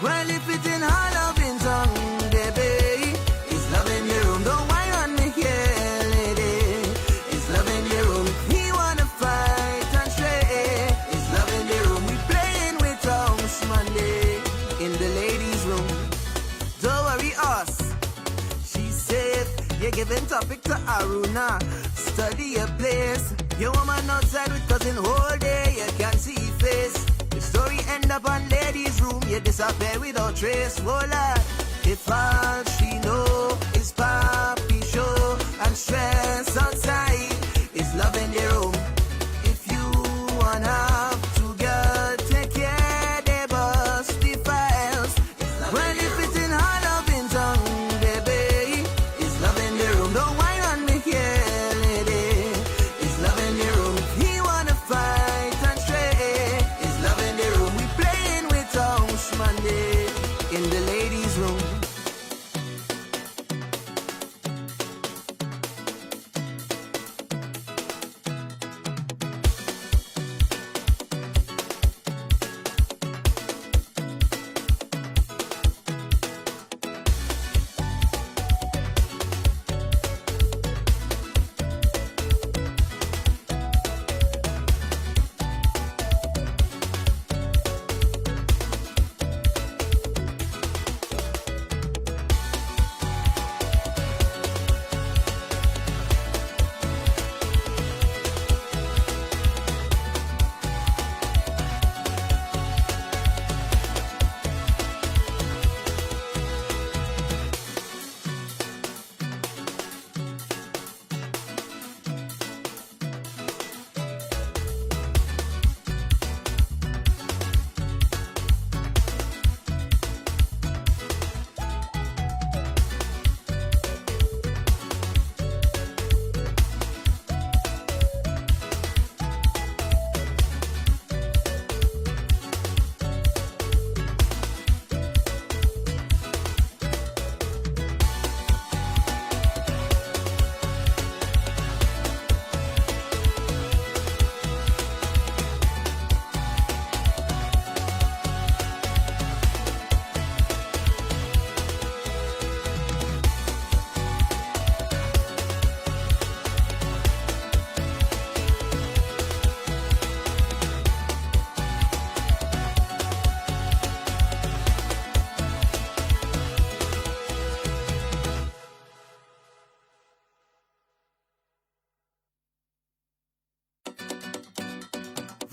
Well, if it's in our loving tongue, baby, it's love in your room. Don't whine on me here, lady. It's love in your room. He wanna fight and stray. It's love in your room. We playing with House Monday in the ladies' room. Don't worry, us. She's safe. You're giving topic to Aruna. Study your place. Your woman outside with cousin whole day. You can't see face. The story end up on ladies' room. You disappear without trace. Voila. If all she know is papi show and stress outside, it's love in the room. If you wanna have to girl, take care, they bust the files. Well, if it's in her loving tongue, baby, it's love in the room. Don't whine on me here, lady. It's love in the room. He wanna fight and stray. It's love in the room. We playing with House Monday in the ladies' room.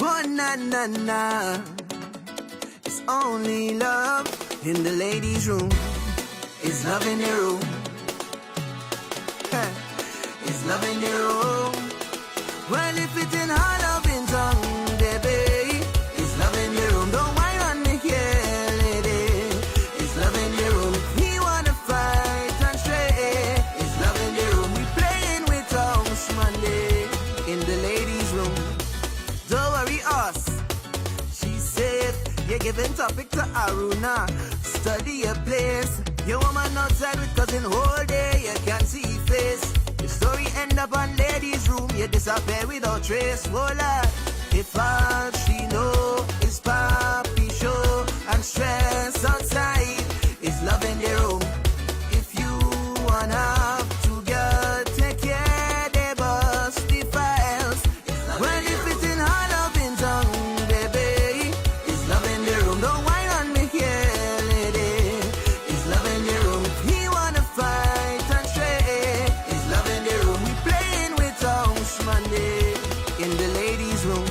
Oh, na na na. It's only love in the ladies' room. It's love in the room. Hey, it's love in the room. Well, if it's in her loving tongue, baby, it's love in the room. Don't whine on me here, lady. It's love in the room. He wanna fight and stray. It's love in the room. We playing with House Monday in the ladies' room. Don't worry, us. She's safe. You're giving topic to Aruna. Study your place. Your woman outside with cousin whole day. You can't see face. The story end up on ladies' room. You disappear without trace. Voila. If all she know is papi show and stress outside, it's love in the room. If you wanna have to girl, take care, they bust the files. Well, if it's in her loving tongue, baby, it's love in the room. Don't whine on me here, lady. It's love in the room. He wanna fight and stray. It's love in the room. We playing with House Monday in the ladies' room.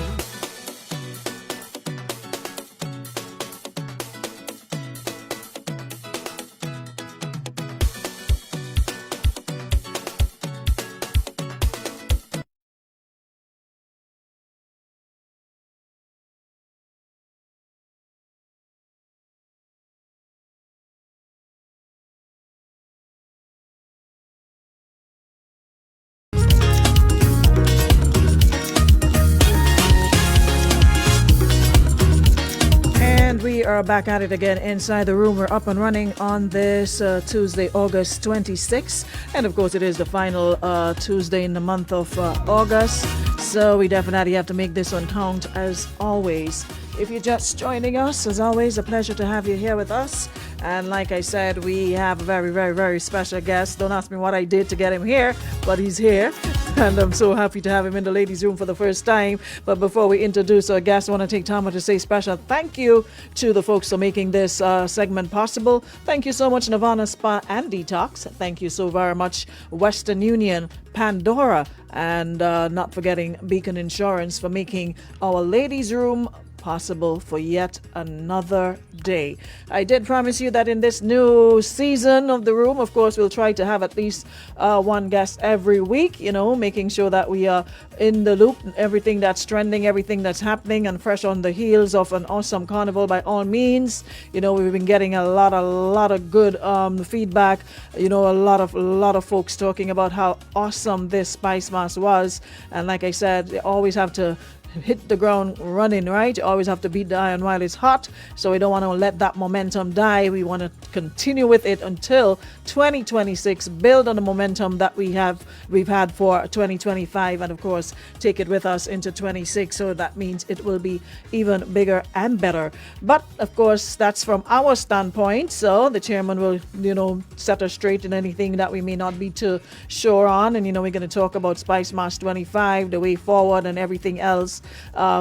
We are back at it again inside the room. We're up and running on this Tuesday, August 26th. And of course, it is the final Tuesday in the month of August. So we definitely have to make this one count as always. If you're just joining us, as always, a pleasure to have you here with us. And like I said, we have a very, very, very special guest. Don't ask me what I did to get him here, but he's here. And I'm so happy to have him in the ladies' room for the first time. But before we introduce our guest, I want to take time to say special thank you to the folks for making this segment possible. Thank you so much, Nirvana Spa and Detox. Thank you so very much, Western Union, Pandora, and not forgetting Beacon Insurance for making our ladies' room possible for yet another day. I did promise you that in this new season of the room, of course, we'll try to have at least one guest every week, making sure that we are in the loop, everything that's trending, everything that's happening, and fresh on the heels of an awesome carnival by all means. We've been getting a lot of good feedback, a lot of folks talking about how awesome this SpiceMas was. And like I said, they always have to hit the ground running, right? You always have to beat the iron while it's hot. So we don't want to let that momentum die. We want to continue with it until 2026, build on the momentum that we've had for 2025, and of course take it with us into 26. So that means it will be even bigger and better. But of course, that's from our standpoint. So the chairman will, set us straight in anything that we may not be too sure on. And we're going to talk about SpiceMas 25, the way forward, and everything else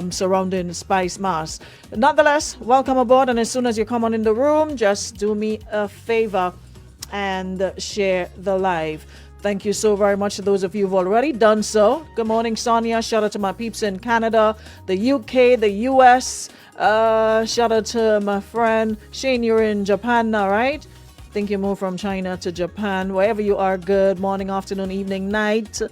surrounding SpiceMas. Nonetheless, welcome aboard, and as soon as you come on in the room, just do me a favor and share the live. Thank you so very much to those of you who've already done so. Good morning, Sonia. Shout out to my peeps in Canada, the UK, the US. Shout out to my friend Shane. You're in Japan now, right? Think you moved from China to Japan. Wherever you are, good morning, afternoon, evening, night,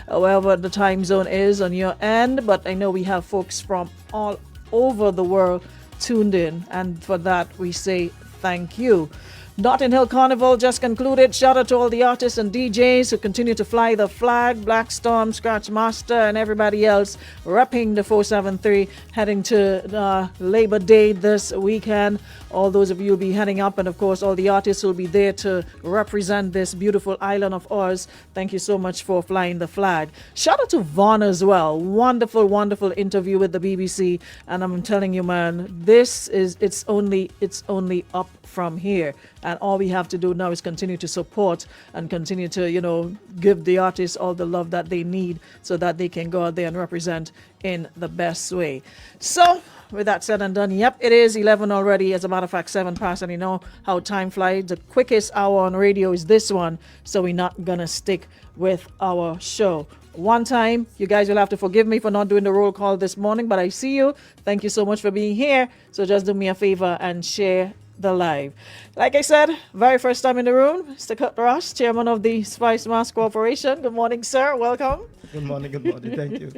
wherever the time zone is on your end. But I know we have folks from all over the world tuned in, and for that we say thank you. Notting Hill Carnival just concluded. Shout out to all the artists and DJs who continue to fly the flag, Black Storm, Scratch Master, and everybody else repping the 473, heading to Labor Day this weekend. All those of you will be heading up, and of course all the artists will be there to represent this beautiful island of ours. Thank you so much for flying the flag. Shout out to Vaughn as well. Wonderful, wonderful interview with the BBC, and I'm telling you, man, it's only up from here. And all we have to do now is continue to support and continue to, give the artists all the love that they need so that they can go out there and represent in the best way. So, with that said and done, yep, it is 11 already. As a matter of fact, 7 past, and you know how time flies. The quickest hour on radio is this one, so we're not going to stick with our show. One time, you guys will have to forgive me for not doing the roll call this morning, but I see you. Thank you so much for being here. So just do me a favor and share the live. Like I said, very first time in the room, Mr. Kurt Ross, chairman of the SpiceMas Corporation. Good morning, sir. Welcome. Good morning. Thank you.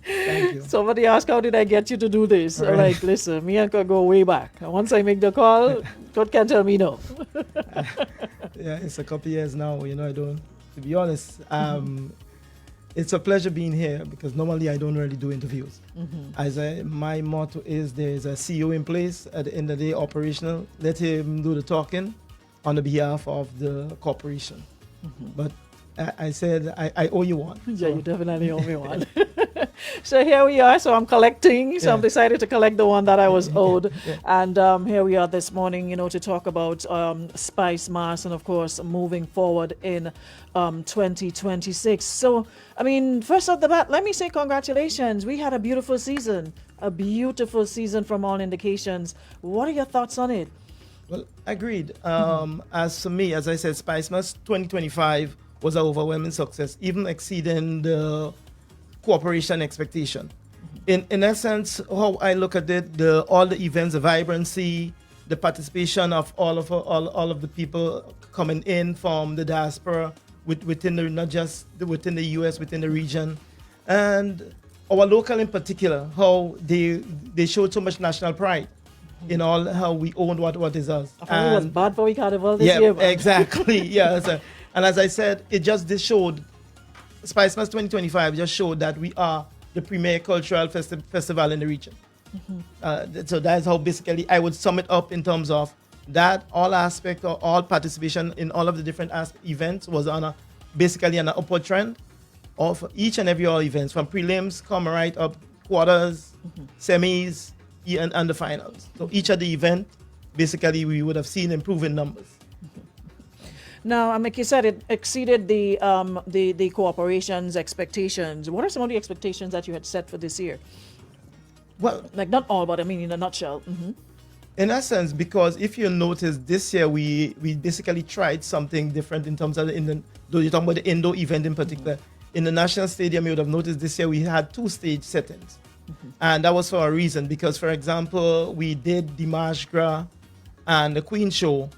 Thank you. Somebody asked, how did I get you to do this? Right. I'm like, listen, me and Kurt go way back. And once I make the call, Kurt can tell me no. Yeah, it's a couple years now. To be honest, it's a pleasure being here because normally I don't really do interviews. My motto is there's a CEO in place at the end of the day, operational. Let him do the talking on the behalf of the corporation. But I said I owe you one. Yeah, you definitely owe me one. So here we are. So I'm collecting. So I'm decided to collect the one that I was owed. And here we are this morning, to talk about SpiceMas and, of course, moving forward in 2026. So, first off the bat, let me say congratulations. We had a beautiful season from all indications. What are your thoughts on it? Well, agreed. As for me, as I said, SpiceMas 2025 was an overwhelming success, even exceeding the cooperation expectation. In essence, how I look at it, all the events, the vibrancy, the participation of all of the people coming in from the diaspora within not just within the US, within the region, and our local in particular, how they showed so much national pride in all how we owned what is us. I thought it was bad for we carnival this year. Yeah, exactly. Yeah. And as I said, this showed, SpiceMas 2025 just showed that we are the premier cultural festival in the region. So that's how basically I would sum it up in terms of that all aspect or all participation in all of the different events was basically on an upward trend of each and every all events, from prelims, come right up, quarters, semis, and the finals. So each of the event, basically, we would have seen improving numbers. Now, like you said, it exceeded the corporation's expectations. What are some of the expectations that you had set for this year? Well, Like not all, but I mean in a nutshell. in essence, because if you notice, this year we basically tried something different in terms of though you're talking about the indoor event in particular. In the National Stadium, you would have noticed this year we had 2 stage settings. And that was for a reason, because, for example, we did the Mardi Gras and the Queen Show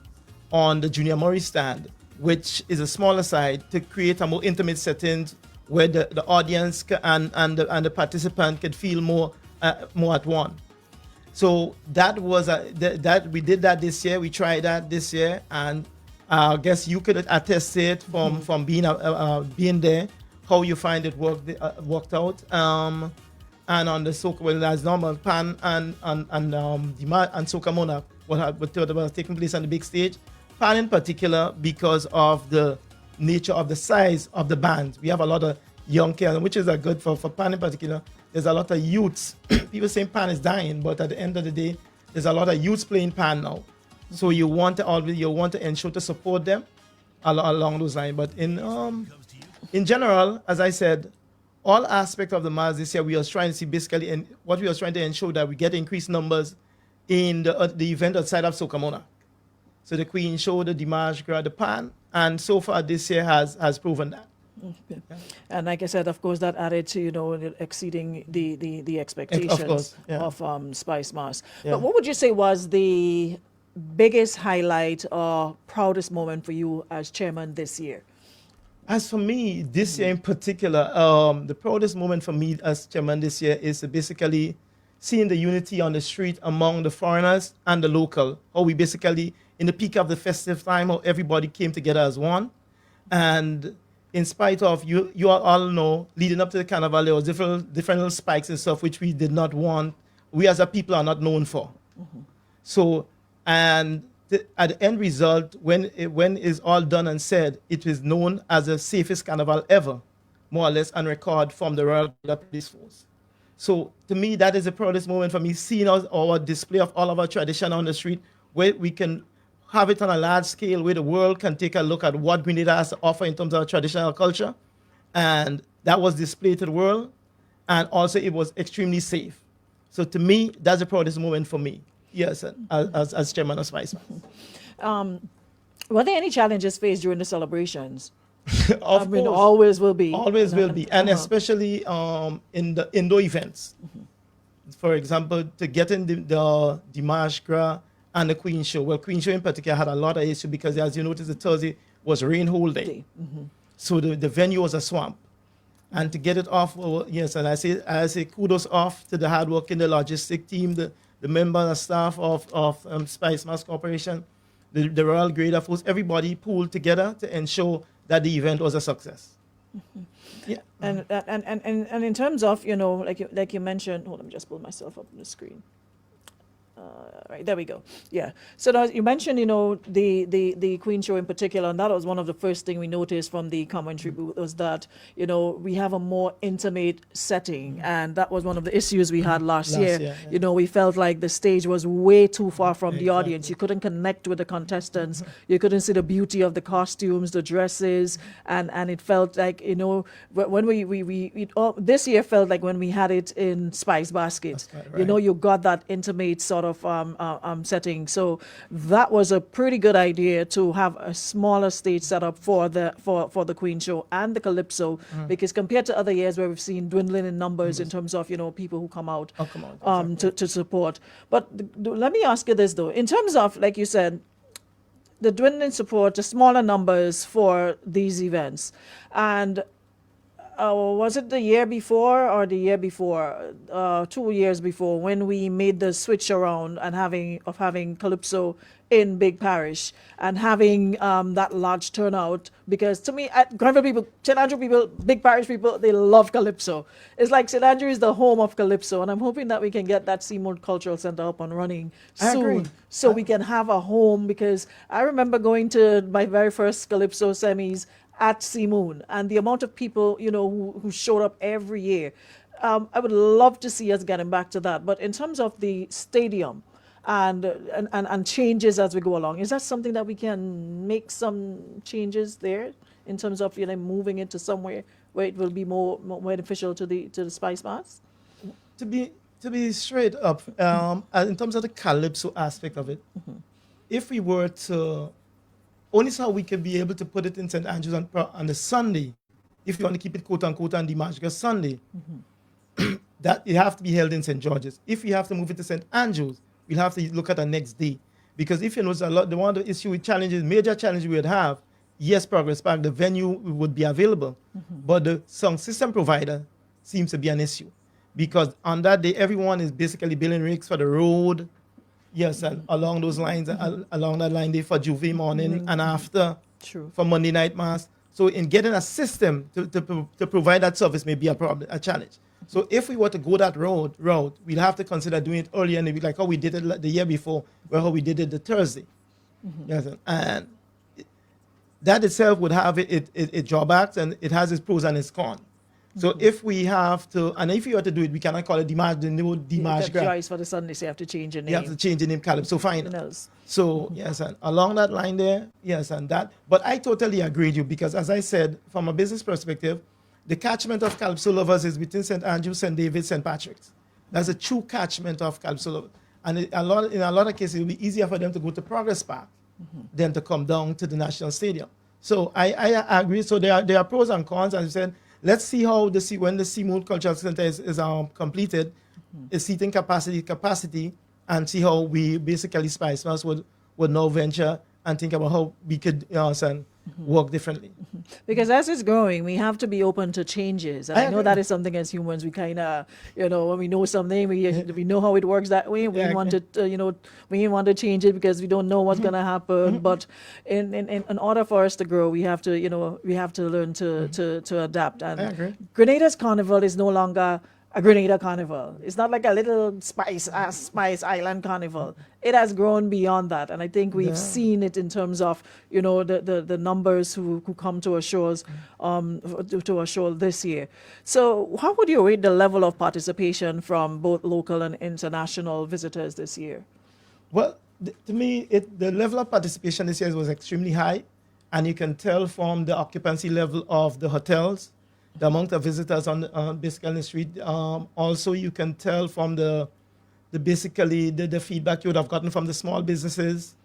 on the Junior Murray stand, which is a smaller side, to create a more intimate setting where the audience and the participant could feel more at one. So that was that we did that this year. We tried that this year, and I guess you could attest it from being there, how you find it worked out. And on the soca, well, as normal, Pan and Soca Monarch, what was taking place on the big stage. Pan in particular, because of the nature of the size of the band. We have a lot of young kids, which is good for Pan in particular. There's a lot of youths. People saying Pan is dying, but at the end of the day, there's a lot of youths playing Pan now. So you want to ensure to support them along those lines. But in general, as I said, all aspects of the Mars this year, we are trying to see basically, and what we are trying to ensure that we get increased numbers in the event outside of Soca Monarch. So the Queen Show, the Mardi Gras, the Pan, and so far this year has proven that. Okay. And like I said, of course, that added to exceeding the expectations Of course, yeah. of SpiceMas. Yeah. But what would you say was the biggest highlight or proudest moment for you as chairman this year? As for me, this year in particular, the proudest moment for me as chairman this year is basically seeing the unity on the street among the foreigners and the local. How we basically, in the peak of the festive time, how everybody came together as one. And in spite of, you all know, leading up to the carnival, there was different little spikes and stuff which we did not want. We as a people are not known for. So, and at the end result, when it's all done and said, it is known as the safest carnival ever, more or less, on record from the Royal Police Force. So to me, that is the proudest moment for me, seeing our display of all of our tradition on the street, where we can have it on a large scale, where the world can take a look at what Grenada has to offer in terms of our traditional culture. And that was displayed to the world. And also it was extremely safe. So to me, that's the proudest moment for me. Yes, as chairman of SpiceMas. Were there any challenges faced during the celebrations? Of course. Always will be. Always will be. And especially in the indoor events. For example, to get in the Mardi Gras and the Queen Show. Well, Queen Show in particular had a lot of issues because, as you notice, the Thursday was rain whole day. So the venue was a swamp. And to get it off, yes, and I say kudos off to the hard work in the logistic team, the members and staff of SpiceMas Corporation, the Royal Grenada Force, everybody pulled together to ensure that the event was a success. Yeah. And in terms of, like you mentioned, hold on, let me just pull myself up on the screen. Right, there we go. Yeah. So now you mentioned, the Queen Show in particular, and that was one of the first thing we noticed from the commentary booth was that, we have a more intimate setting, and that was one of the issues we had last year. Yeah. We felt like the stage was way too far from the audience. You couldn't connect with the contestants. You couldn't see the beauty of the costumes, the dresses, and it felt like, when we this year felt like when we had it in Spice Basket. Right. You got that intimate sort of setting. So that was a pretty good idea to have a smaller stage set up for the Queen Show and the Calypso, because compared to other years where we've seen dwindling in numbers in terms of people who come out to support. But let me ask you this though, in terms of, like you said, the dwindling support, the smaller numbers for these events, and was it the year before or the year before, 2 years before, when we made the switch around and having Calypso in Big Parish and having that large turnout? Because to me, Grenville people, St. Andrew people, Big Parish people, they love Calypso. It's like St. Andrew is the home of Calypso, and I'm hoping that we can get that Seamoon Cultural Center up and running soon, so we can have a home. Because I remember going to my very first Calypso semis at Seamoon, and the amount of people who showed up every year. I would love to see us getting back to that. But in terms of the stadium and changes as we go along, is that something that we can make some changes there in terms of moving it to somewhere where it will be more beneficial to the SpiceMas? To be straight up, in terms of the calypso aspect of it, if we were to only so we can be able to put it in St. Andrews on the Sunday, if you want to keep it quote unquote on the Magical Sunday, that it have to be held in St. George's. If we have to move it to St. Andrews, we'll have to look at the next day. Because if you notice one of the issue with challenges, major challenge we would have, yes, Progress Park, the venue would be available, but the sound system provider seems to be an issue. Because on that day, everyone is basically billing rigs for the road. Yes, and along those lines, along that line day for Juve morning and after for Monday night mass. So in getting a system to provide that service may be a challenge. So if we were to go that route, we'd have to consider doing it earlier and it'd be like how we did it the year before, or how we did it the Thursday. Yes, and that itself would have it drawbacks, and it has its pros and its cons. So if we have to, and if you were to do it, we cannot call it the new Dimash Grant. Choice for the Sunday, so you have to change your name. You have to change the name, Calypso Finals. So yes, and along that line there, yes, and that. But I totally agree with you, because as I said, from a business perspective, the catchment of Calypso lovers is between St. Andrews, St. David, St. Patrick's. That's a true catchment of Calypso lovers. And in a lot of cases, it will be easier for them to go to Progress Park than to come down to the National Stadium. So I agree. So there are pros and cons. As I said, let's see how when the Seamoon Cultural Center is completed, its seating capacity, and see how we basically SpiceMas would now venture and think about how we could work differently. Because as it's growing, we have to be open to changes. And I know that is something as humans we kind of, when we know something, we know how it works that way. We want to, we want to change it because we don't know what's going to happen. But in order for us to grow, we have to, we have to learn to adapt. And Grenada's Carnival is no longer a Grenada Carnival. It's not like a little Spice Island Carnival. It has grown beyond that, and I think we've seen it in terms of the numbers who come to our shores to our show this year. So, how would you rate the level of participation from both local and international visitors this year? Well, to me, the level of participation this year was extremely high, and you can tell from the occupancy level of the hotels, the amount of visitors on basically on the street. Also, you can tell from the feedback you would have gotten from the small businesses,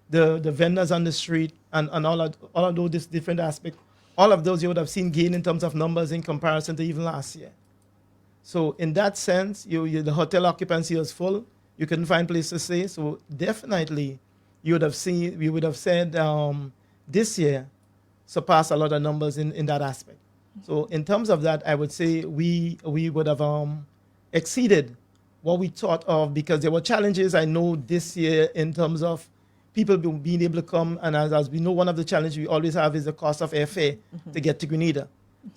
the vendors on the street, and all of those different aspects. All of those you would have seen gain in terms of numbers in comparison to even last year. So in that sense, the hotel occupancy was full. You couldn't find places to stay. So definitely, we would have said this year surpassed a lot of numbers in that aspect. So in terms of that, I would say we would have exceeded what we thought of, because there were challenges, I know, this year in terms of people being able to come. And as we know, one of the challenges we always have is the cost of airfare to get to Grenada.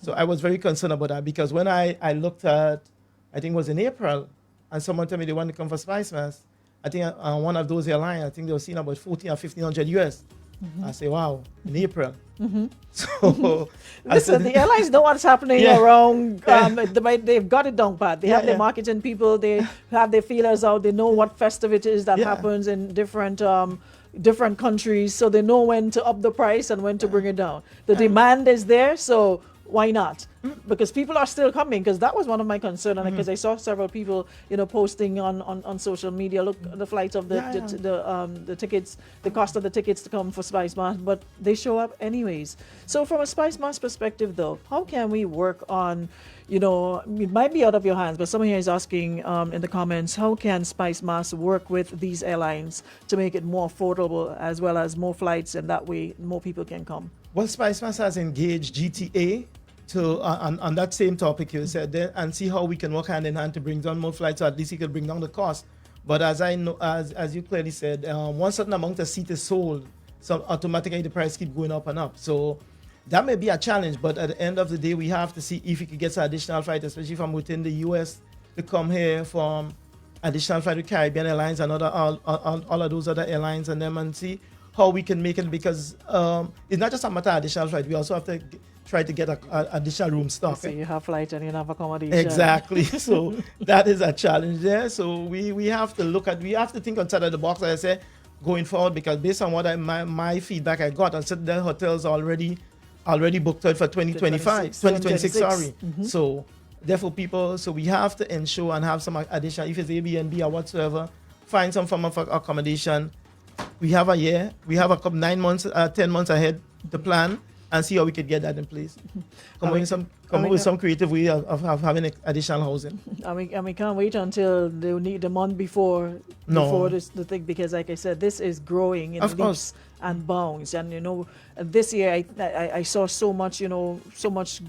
So I was very concerned about that, because when I looked at, I think it was in April, and someone told me they wanted to come for SpiceMas, I think on one of those airlines, I think they were seeing about 14 or 1500 US. I say, wow, in April. So listen, the airlines know what's happening around. They've got it down pat. They have their marketing people. They have their feelers out. They know what festivities that happens in different countries, so they know when to up the price and when to bring it down. The demand is there, so why not? Because people are still coming. Because that was one of my concerns, and because I saw several people, posting on social media. Look, the flights of the tickets, the cost of the tickets to come for SpiceMas, but they show up anyways. So from a SpiceMas perspective, though, how can we work on? It might be out of your hands, but someone here is asking in the comments, how can SpiceMas work with these airlines to make it more affordable, as well as more flights, and that way more people can come? Well, SpiceMas has engaged GTA to on that same topic you said there, and see how we can work hand in hand to bring down more flights, so at least you could bring down the cost. But as I know, as you clearly said, one certain amount of seat is sold, so automatically the price keep going up and up. So that may be a challenge, but at the end of the day, we have to see if we could get some additional flight, especially from within the U.S. to come here, from additional flight with Caribbean Airlines and all of those other airlines, and see how we can make it, because it's not just a matter of additional flight. We also have to try to get a additional room stock. So you have flight and you have accommodation. Exactly. So that is a challenge there. So we have to we have to think outside of the box, as I say, going forward, because based on what my feedback I got, I said the hotels already booked out for 2025, 2026, sorry. So therefore so we have to ensure and have some additional, if it's Airbnb or whatsoever, find some form of accommodation. We have a year, we have a couple 9 months, 10 months ahead to plan and see how we could get that in place. Come up with some creative way of having additional housing. We can't wait until they need the month before the thing, because like I said, this is growing in leaps and bounds. And this year I saw so much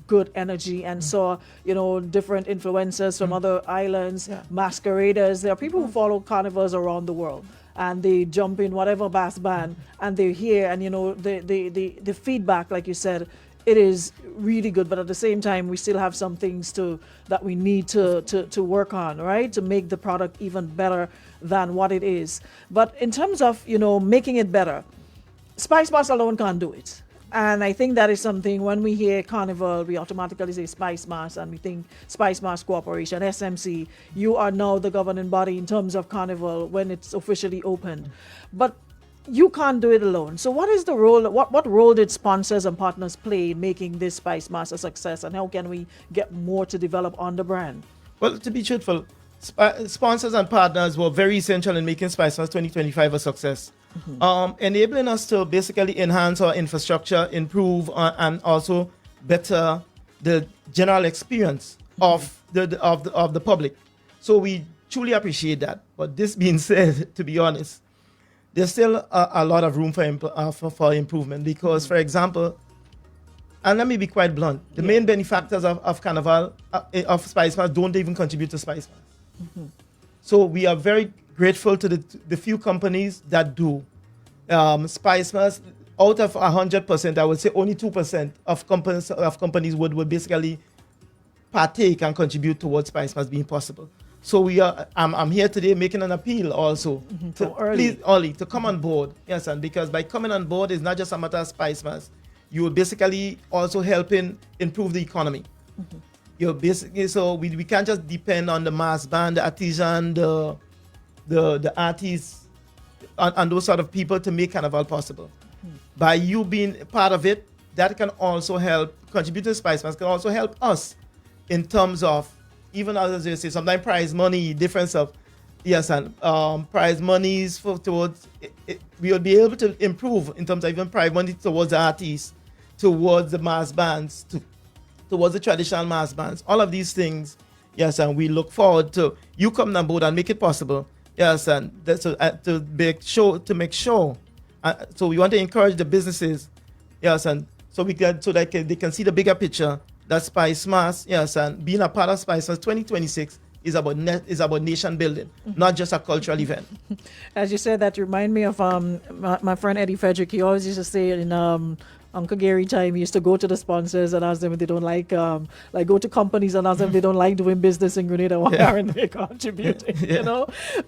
good energy, and saw different influencers from other islands, masqueraders. There are people who follow carnivals around the world, and they jump in whatever bass band, and they're here, and the feedback, like you said, it is really good. But at the same time, we still have some things that we need to work on, right, to make the product even better than what it is. But in terms of making it better, SpiceMas alone can't do it. And I think that is something, when we hear Carnival, we automatically say SpiceMas, and we think SpiceMas Corporation, SMC. You are now the governing body in terms of Carnival when it's officially opened. But you can't do it alone. So what is the role, what role did sponsors and partners play in making this SpiceMas a success, and how can we get more to develop on the brand? Well, to be truthful, sponsors and partners were very essential in making SpiceMas 2025 a success. Enabling us to basically enhance our infrastructure, improve, and also better the general experience of the public. So we truly appreciate that. But this being said, to be honest, there's still a lot of room for improvement, because, for example, and let me be quite blunt, the main benefactors of Carnival, of SpiceMas, don't even contribute to SpiceMas. So we are very grateful to the few companies that do. SpiceMas, out of 100%, I would say only 2% of companies would basically partake and contribute towards SpiceMas being possible. So I'm here today making an appeal also to come on board. Yes, and because by coming on board, it's not just a matter of SpiceMas. You will basically also helping improve the economy. You're basically, so we can't just depend on the mass band, the artisan, the artists, and those sort of people to make Carnival possible. By you being part of it, that can also help contribute to SpiceMas, can also help us in terms of, even as you say, sometimes prize money, difference of, and prize monies towards, we will be able to improve in terms of even prize money towards the artists, towards the mass bands, towards the traditional mass bands. All of these things, and we look forward to you coming on board and make it possible. And that's to make sure. So we want to encourage the businesses, and so they can see the bigger picture. That SpiceMas, and being a part of SpiceMas 2026 is about nation building, not just a cultural event. As you said, that remind me of my friend Eddie Frederick. He always used to say in Uncle Gary time, he used to go to the sponsors and ask them if they don't like go to companies and ask them if they don't like doing business in Grenada. Why aren't they contributing?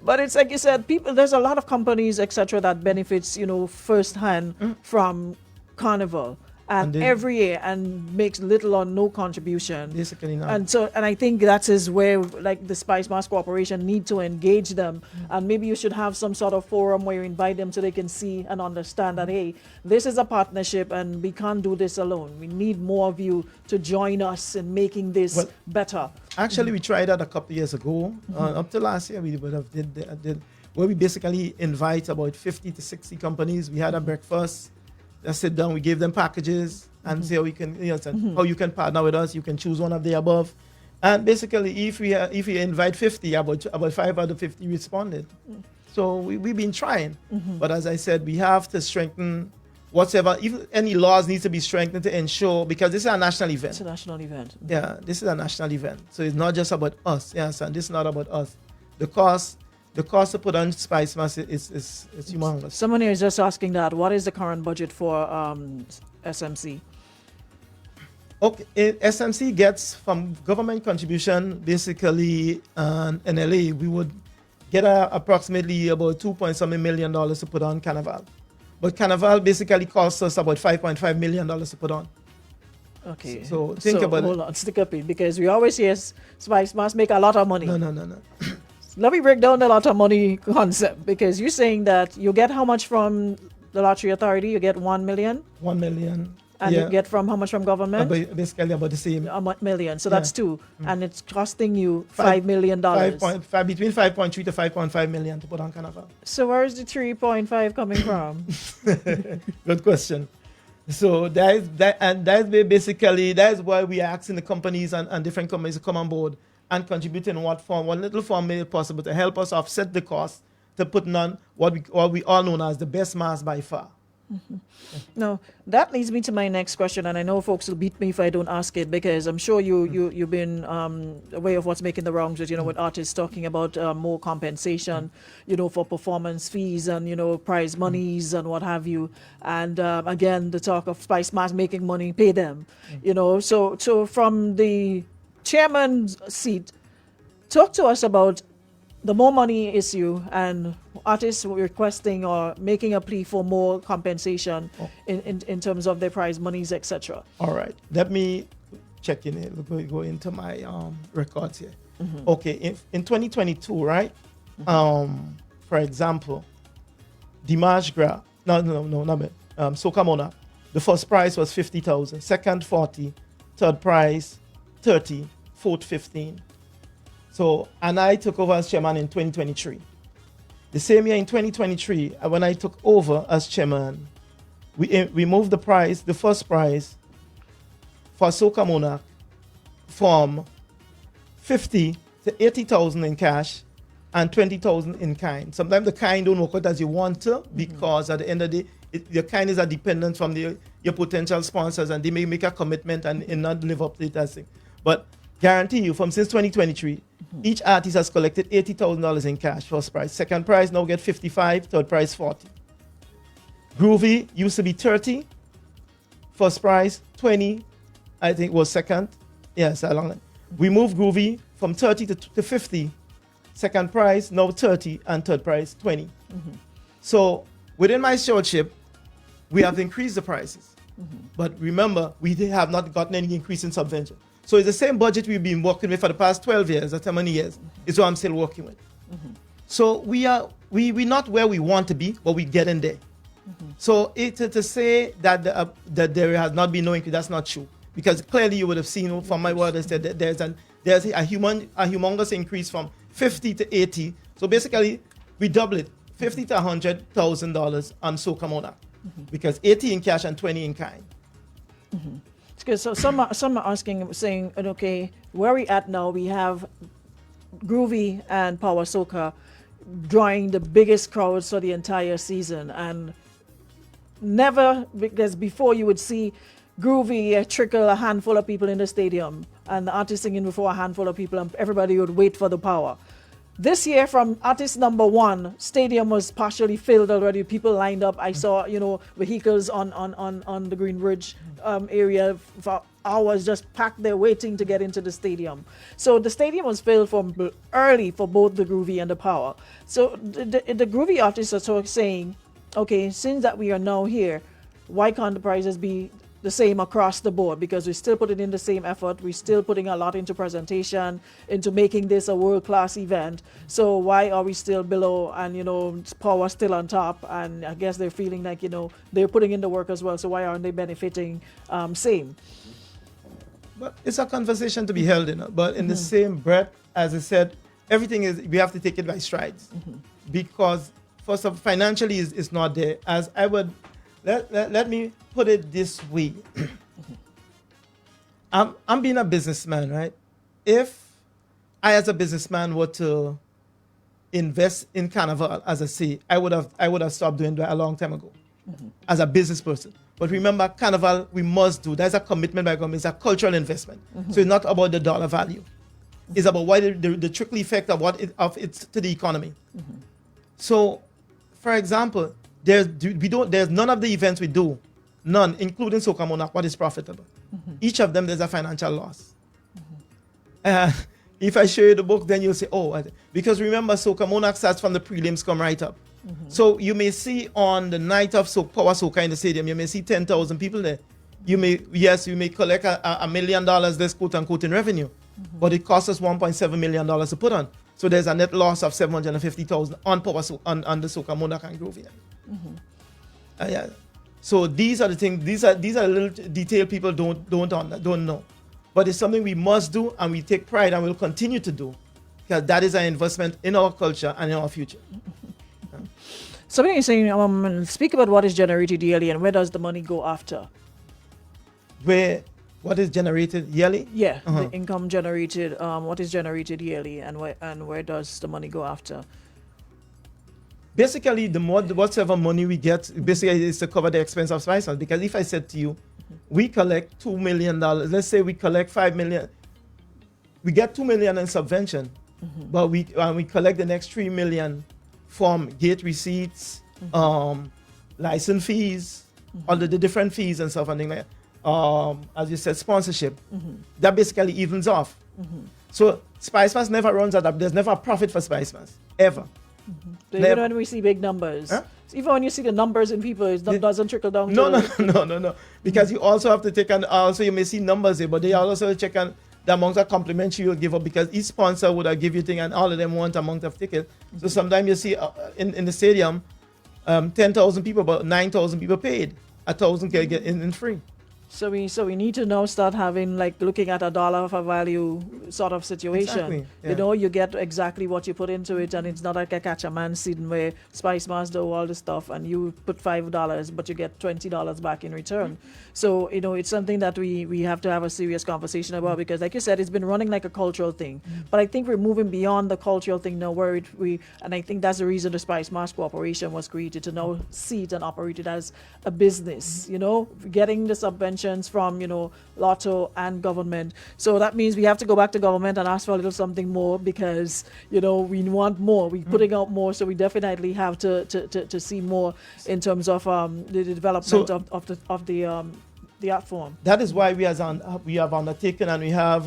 But it's like you said, there's a lot of companies, etc., that benefits firsthand from Carnival. And every year, and makes little or no contribution. Basically not. And I think that is where, like, the SpiceMas Corporation need to engage them. And maybe you should have some sort of forum where you invite them so they can see and understand that, hey, this is a partnership and we can't do this alone. We need more of you to join us in making this better. Actually, we tried that a couple of years ago. Up to last year, we would have did where we basically invite about 50 to 60 companies. We had a breakfast. Let's sit down, we gave them packages and see how we can, how you can partner with us. You can choose one of the above. And basically, if we invite 50, about 5 out of 50 responded. So we've been trying. But as I said, we have to strengthen whatever, if any laws need to be strengthened to ensure, because this is a national event. It's a national event. Yeah, this is a national event. So it's not just about us. Yes, and this is not about us. The cost to put on SpiceMas is humongous. Someone here is just asking that. What is the current budget for SMC? Okay, SMC gets from government contribution, basically, in LA, we would get approximately about $2.something million to put on Carnival. But Carnival basically costs us about $5.5 million to put on. Okay. So think about hold it. on, stick up it, because we always hear SpiceMas make a lot of money. No. Let me break down the lot of money concept, because you're saying that you get how much from the Lottery Authority? You get 1 million? 1 million. And yeah. you get from how much from government? Basically about the same. A million. So Yeah. that's two. And it's costing you $5 million. Between 5.3 to 5.5 million to put on Carnival. So where is the 3.5 coming from? Good question. So that is why we are asking the companies and different companies to come on board and contribute in what little form may be possible to help us offset the cost to put on what we all know as the best mass by far. No, that leads me to my next question, and I know folks will beat me if I don't ask it, because I'm sure you've been aware of what's making the rounds with, with artists talking about more compensation, for performance fees and, prize monies and what have you. And again, the talk of SpiceMas making money, pay them, So from the chairman's seat, talk to us about the more money issue and artists requesting or making a plea for more compensation in terms of their prize monies, etc. All right. Let me check in here. Go into my records here. Okay. In 2022, right? For example, Dimash Gra. No, not me. Soca Monarch. The first prize was 50,000. Second, 40. Third prize, 30. Fourth, 15. So, and I took over as chairman in 2023. The same year in 2023, when I took over as chairman, we moved the first prize for Soca Monarch from 50 to 80,000 in cash and 20,000 in kind. Sometimes the kind don't work out as you want to, because at the end of the day, your kind is dependent from your potential sponsors, and they may make a commitment and not live up to that thing. But guarantee you, since 2023, each artist has collected $80,000 in cash, first prize. Second prize now get 55, third prize 40. Groovy used to be 30, first prize 20, I think was second. Yes, along that. We moved Groovy from 30 to 50. Second prize now 30 and third prize 20. So within my stewardship, we have increased the prices. But remember, we have not gotten any increase in subvention. So it's the same budget we've been working with for the past 12 years, or 10 years, is what I'm still working with. So we're not where we want to be, but we're getting there. So to say that that there has not been no increase, that's not true. Because clearly you would have seen from my word that there's a humongous increase from 50 to 80. So basically, we double it, $50 to $100,000 on Soca Monarch, because 80 in cash and 20 in kind. Because so some are asking, saying, okay, where we at now, we have Groovy and Power Soca drawing the biggest crowds for the entire season, and never, because before you would see Groovy trickle a handful of people in the stadium, and the artist singing before a handful of people, and everybody would wait for the Power. This year, from artist number one, stadium was partially filled already. People lined up. I saw, vehicles on the Green Bridge area for hours, just packed there waiting to get into the stadium. So the stadium was filled from early for both the Groovy and the Power. So the Groovy artists are sort of saying, okay, since that we are now here, why can't the prizes be the same across the board? Because we're still putting in the same effort. We're still putting a lot into presentation, into making this a world-class event. So why are we still below and, Power still on top? And I guess they're feeling like, they're putting in the work as well. So why aren't they benefiting same? But it's a conversation to be held, But in the same breath, as I said, we have to take it by strides. Because first of all, financially is not there. As I would, let me put it this way. I'm being a businessman, right? If I as a businessman were to invest in Carnival, as I say, I would have stopped doing that a long time ago as a business person. But remember, Carnival, we must do. There's a commitment by government. It's a cultural investment. So it's not about the dollar value. It's about what the trickle effect of it's to the economy. So, for example, there's none of the events we do, none, including Soca Monarch, what is profitable. Each of them, there's a financial loss. If I show you the book, then you'll say, oh, because remember, Soca Monarch starts from the prelims, come right up. So you may see on the night of Power Soca in the stadium, you may see 10,000 people there. You may collect $1 million this quote unquote in revenue, but it costs us $1.7 million to put on. So there's a net loss of $750,000 on on the Soca Monarch and Grove. Yeah. So these are the things. These are little detail people don't know, but it's something we must do, and we take pride, and we'll continue to do, because that is an investment in our culture and in our future. So when you're saying, speak about what is generated yearly and where does the money go after? What is generated yearly? Yeah, the income generated. What is generated yearly, and where does the money go after? Basically, whatever money we get, basically is to cover the expense of SpiceMas. Because if I said to you, we collect $2 million, let's say we collect $5 million, we get $2 million in subvention, but we collect the next $3 million from gate receipts, license fees, all the different fees and stuff, and things like that. As you said, sponsorship. That basically evens off. So SpiceMas never runs out of, there's never a profit for SpiceMas, ever. So even when we see big numbers, even when you see the numbers in people, it doesn't trickle down. No. Because you also have to take, and also you may see numbers here, but they also check on the amount of compliments you will give up, because each sponsor would have give you thing, and all of them want amount of tickets. So sometimes you see in the stadium, 10,000 people, but 9,000 people paid. 1,000 get in free. So we need to now start having, like, looking at a dollar for value sort of situation. Exactly, yeah. You know, you get exactly what you put into it, and it's not like a catch a man scene where SpiceMas do all the stuff and you put $5 but you get $20 back in return. So, you know, it's something that we have to have a serious conversation about, because like you said, it's been running like a cultural thing. But I think we're moving beyond the cultural thing now, where and I think that's the reason the SpiceMas Corporation was created, to now see it and operate it as a business, you know, getting the subventions from, you know, Lotto and government. So that means we have to go back to government and ask for a little something more, because, you know, we want more. We're putting out more, so we definitely have to see more in terms of the development of the art form. That is why we have undertaken, and we have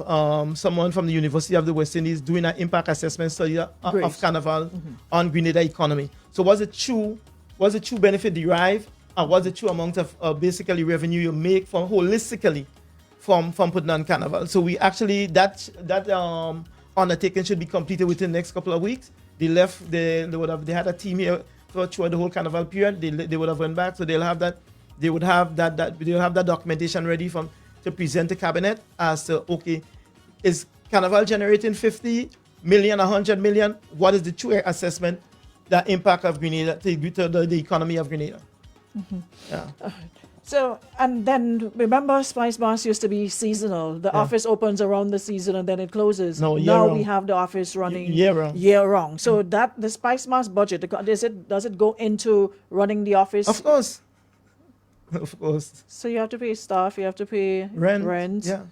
someone from the University of the West Indies doing an impact assessment study of Carnival on Grenada economy. So was it true benefit derived, and what's the true amount of basically revenue you make from holistically from putting on Carnival? So we actually, that undertaking should be completed within the next couple of weeks. They had a team here throughout the whole Carnival period. They would have went back, so they'll have that documentation ready to present to cabinet as to, okay, is Carnival generating 50 million, 100 million? What is the true assessment, the impact of Grenada to the economy of Grenada? Yeah. So, and then remember, SpiceMas used to be seasonal. The office opens around the season and then it closes. No, now year-round. we have the office running year-round. So that the SpiceMas budget, does it go into running the office? Of course. Of course. So you have to pay staff, you have to pay rent. Yeah,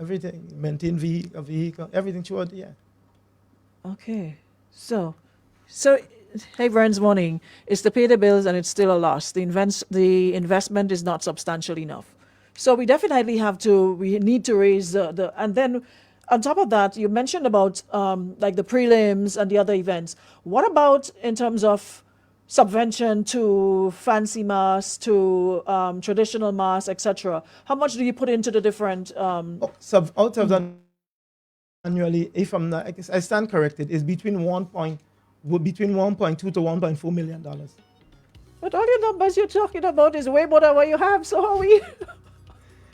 everything. Maintain a vehicle, everything throughout, yeah. Okay. So hey, Vern's morning is to pay the bills, and it's still a loss. The investment is not substantial enough. So we definitely we need to raise and then on top of that, you mentioned about like the prelims and the other events. What about in terms of subvention to fancy mass, to traditional mass, etc.? How much do you put into the different? Out of that annually, if I'm not, I stand corrected, is between 1.2 to $1.4 million. But all your numbers you're talking about is way more than what you have. So how are we?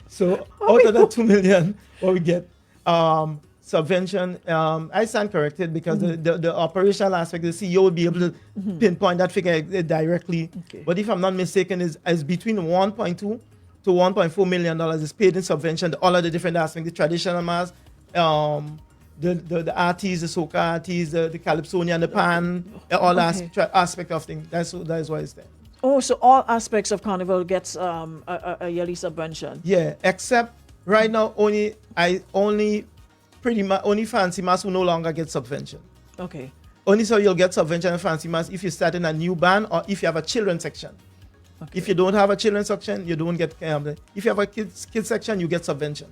So out of that 2 million, what we get, subvention, I stand corrected, because the operational aspect, the CEO will be able to pinpoint that figure directly. Okay. But if I'm not mistaken, is between 1.2 to $1.4 million is paid in subvention. All of the different aspects, the traditional mass, the artists, the soca artists, the calypsonian, the pan, all aspect of things. That is why it's there. Oh, so all aspects of Carnival gets a yearly subvention. Yeah, except right now only fancy mass will no longer get subvention. Okay. Only so you'll get subvention in fancy mass if you start in a new band, or if you have a children's section. Okay. If you don't have a children's section, you don't get. If you have a kids section, you get subvention.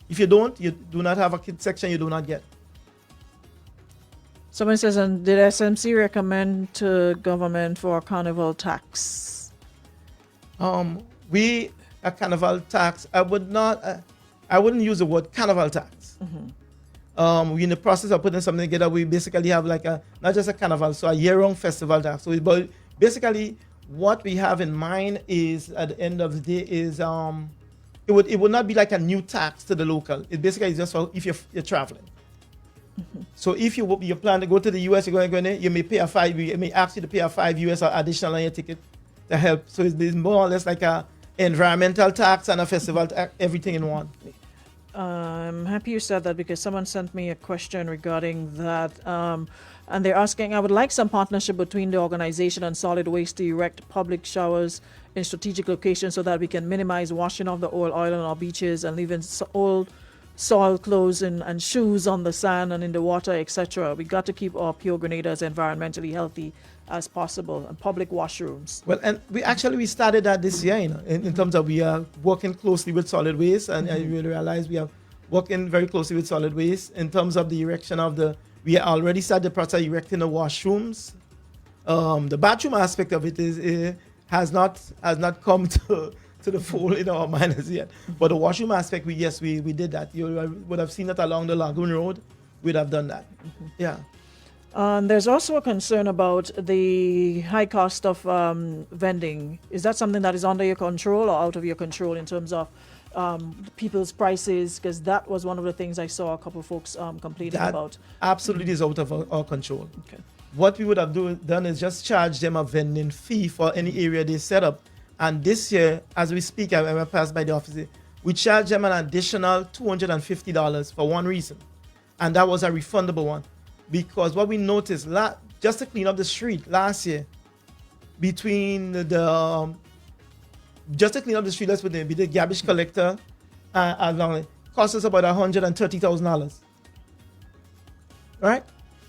If you do not have a kids section, you do not get. Someone says, and did SMC recommend to government for Carnival tax? We a carnival tax. I wouldn't use the word carnival tax. We're in the process of putting something together. We basically have like not just a carnival, so a year-round festival tax. So but basically what we have in mind is at the end of the day is it would not be like a new tax to the local. It basically is just for if you're traveling. So if you plan to go to the US, you're going there, you may pay you may ask you to pay a $5 or additional on your ticket to help. So it's more or less like a environmental tax and a festival tax, everything in one. I'm happy you said that because someone sent me a question regarding that. And they're asking, I would like some partnership between the organization and solid waste to erect public showers in strategic locations so that we can minimize washing off the oil on our beaches and leaving old soil clothes and shoes on the sand and in the water, etc. We got to keep our pure Grenada as environmentally healthy as possible, and public washrooms. Well, and we started that this year, in terms of we are working closely with solid waste, and I really realize we are working very closely with solid waste in terms of the erection of we already started the process of erecting the washrooms. The bathroom aspect of it has not come to the full in our mind as yet. But the washroom aspect, we did that. You would have seen it along the Lagoon Road. We'd have done that. Yeah. There's also a concern about the high cost of vending. Is that something that is under your control or out of your control in terms of people's prices? Because that was one of the things I saw a couple of folks complaining about. Absolutely is out of our control. Okay. What we would have done is just charge them a vending fee for any area they set up. And this year, as we speak, I passed by the office, we charged them an additional $250 for one reason. And that was a refundable one. Because what we noticed, just to clean up the street last year, just to clean up the street, let's put it, the garbage collector, cost us about $130,000. Right?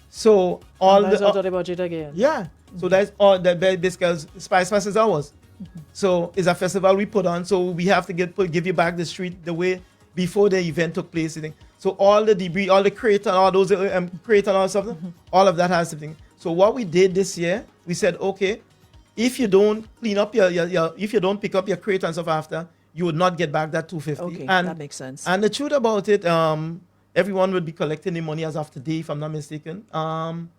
So all that's out of the budget again. Yeah. So that's all that basically SpiceMas is ours. So it's a festival we put on, so we have to give you back the street the way before the event took place. So all the debris, all the crate and all those crate and all stuff, all of that has something. So what we did this year, we said, okay, if you don't clean up if you don't pick up your crate and stuff after, you would not get back that $250. Okay, that makes sense. And the truth about it, everyone would be collecting the money as of today, if I'm not mistaken. And